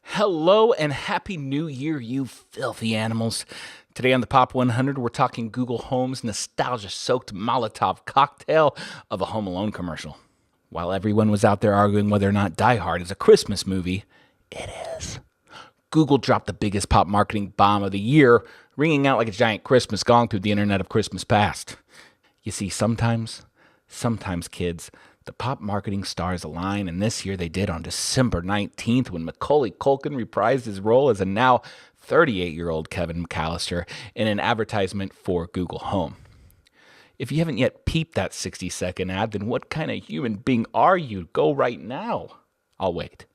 Hello and happy new year, you filthy animals. Today on the Pop 100, we're talking Google Home's nostalgia-soaked Molotov cocktail of a Home Alone commercial. While everyone was out there arguing whether or not Die Hard is a Christmas movie, it is. Google dropped the biggest pop marketing bomb of the year, ringing out like a giant Christmas gong through the internet of Christmas past. You see, sometimes, kids, the pop marketing stars align, and this year they did on December 19th when Macaulay Culkin reprised his role as a now 38-year-old Kevin McCallister in an advertisement for Google Home. If you haven't yet peeped that 60-second ad, then what kind of human being are you? Go right now. I'll wait.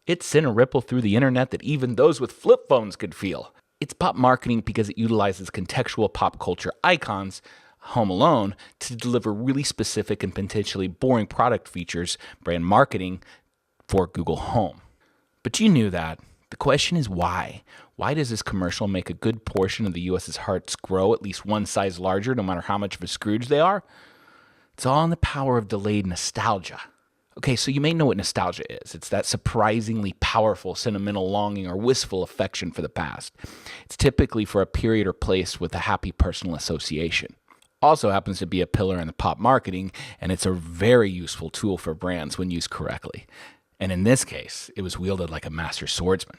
It sent a ripple through the internet that even those with flip phones could feel. It's pop marketing because it utilizes contextual pop culture icons, Home Alone, to deliver really specific and potentially boring product features, brand marketing for Google Home. But you knew that. The question is why? Why does this commercial make a good portion of the U.S.'s hearts grow at least one size larger no matter how much of a Scrooge they are? It's all in the power of delayed nostalgia. Okay, so you may know what nostalgia is. It's that surprisingly powerful sentimental longing or wistful affection for the past. It's typically for a period or place with a happy personal association. Also happens to be a pillar in the pop marketing, and it's a very useful tool for brands when used correctly. And in this case, it was wielded like a master swordsman.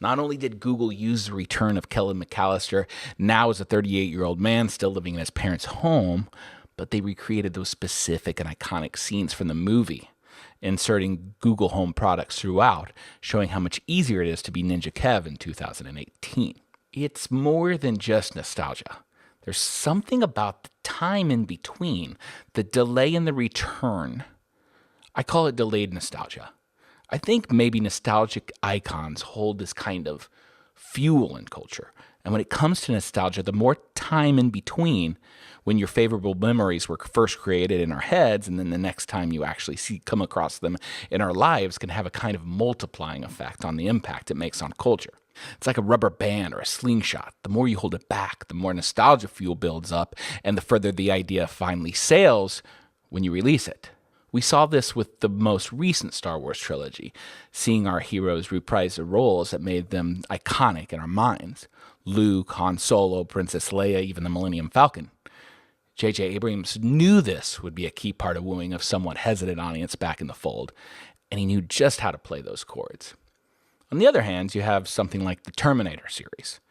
Not only did Google use the return of Kevin McCallister, now as a 38-year-old man still living in his parents' home, but they recreated those specific and iconic scenes from the movie, inserting Google Home products throughout, showing how much easier it is to be Ninja Kev in 2018. It's more than just nostalgia. There's something about the time in between, the delay in the return. I call it delayed nostalgia. I think maybe nostalgic icons hold this kind of fuel in culture. And when it comes to nostalgia, the more time in between when your favorable memories were first created in our heads and then the next time you actually come across them in our lives can have a kind of multiplying effect on the impact it makes on culture. It's like a rubber band or a slingshot. The more you hold it back, the more nostalgia fuel builds up, and the further the idea finally sails when you release it. We saw this with the most recent Star Wars trilogy, seeing our heroes reprise the roles that made them iconic in our minds. Luke, Han Solo, Princess Leia, even the Millennium Falcon. J.J. Abrams knew this would be a key part of wooing a somewhat hesitant audience back in the fold, and he knew just how to play those chords. On the other hand, you have something like the Terminator series.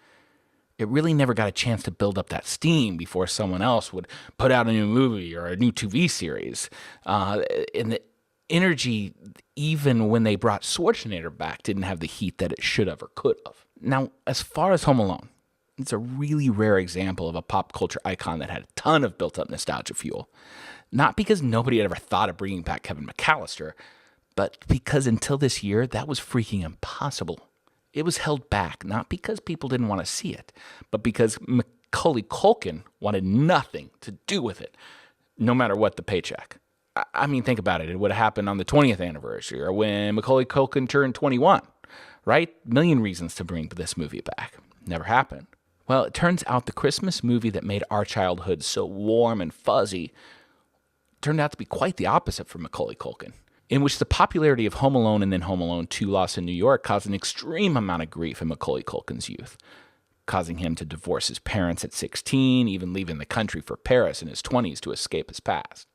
It really never got a chance to build up that steam before someone else would put out a new movie or a new TV series. And the energy, even when they brought Schwarzenegger back, didn't have the heat that it should have or could have. Now, as far as Home Alone, it's a really rare example of a pop culture icon that had a ton of built-up nostalgia fuel. Not because nobody had ever thought of bringing back Kevin McCallister, but because until this year, that was freaking impossible. It was held back, not because people didn't want to see it, but because Macaulay Culkin wanted nothing to do with it, no matter what the paycheck. I mean, think about it. It would have happened on the 20th anniversary or when Macaulay Culkin turned 21, right? Million reasons to bring this movie back. Never happened. Well, it turns out the Christmas movie that made our childhood so warm and fuzzy turned out to be quite the opposite for Macaulay Culkin, in which the popularity of Home Alone and then Home Alone 2 Lost in New York caused an extreme amount of grief in Macaulay Culkin's youth, causing him to divorce his parents at 16, even leaving the country for Paris in his 20s to escape his past.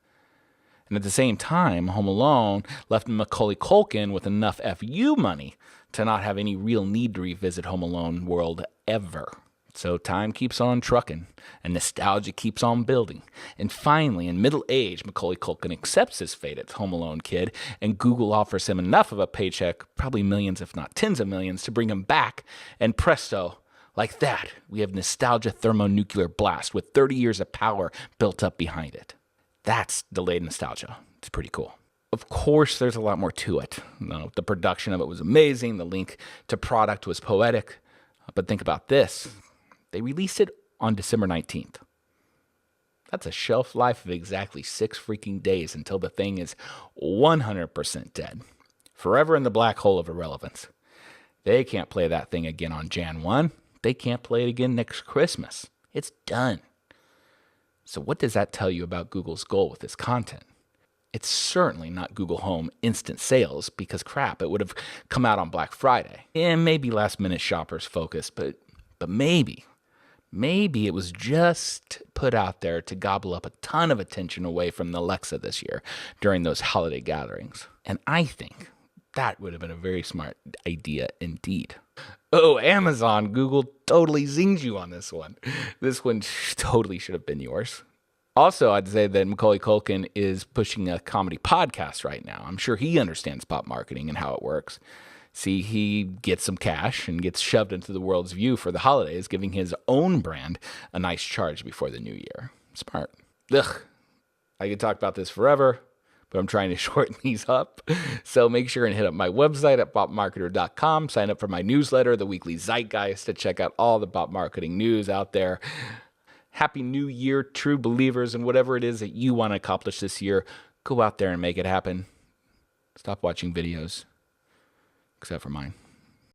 And at the same time, Home Alone left Macaulay Culkin with enough FU money to not have any real need to revisit Home Alone world ever. So time keeps on trucking, and nostalgia keeps on building. And finally, in middle age, Macaulay Culkin accepts his fate as Home Alone kid, and Google offers him enough of a paycheck, probably millions if not tens of millions, to bring him back, and presto, like that, we have nostalgia thermonuclear blast with 30 years of power built up behind it. That's delayed nostalgia. It's pretty cool. Of course, there's a lot more to it. The production of it was amazing. The link to product was poetic. But think about this. They released it on December 19th. That's a shelf life of exactly 6 freaking days until the thing is 100% dead. Forever in the black hole of irrelevance. They can't play that thing again on Jan 1. They can't play it again next Christmas. It's done. So what does that tell you about Google's goal with this content? It's certainly not Google Home instant sales because crap, it would have come out on Black Friday. And maybe last minute shoppers focused, but maybe it was just put out there to gobble up a ton of attention away from the Alexa this year during those holiday gatherings. And I think that would have been a very smart idea indeed. Oh, Amazon, Google totally zinged you on this one. This one totally should have been yours. Also, I'd say that Macaulay Culkin is pushing a comedy podcast right now. I'm sure he understands pop marketing and how it works. See, he gets some cash and gets shoved into the world's view for the holidays, giving his own brand a nice charge before the new year. Smart. Ugh, I could talk about this forever, but I'm trying to shorten these up. So make sure and hit up my website at botmarketer.com. Sign up for my newsletter, The Weekly Zeitgeist, to check out all the bot marketing news out there. Happy New Year, true believers, and whatever it is that you want to accomplish this year, go out there and make it happen. Stop watching videos, except for mine.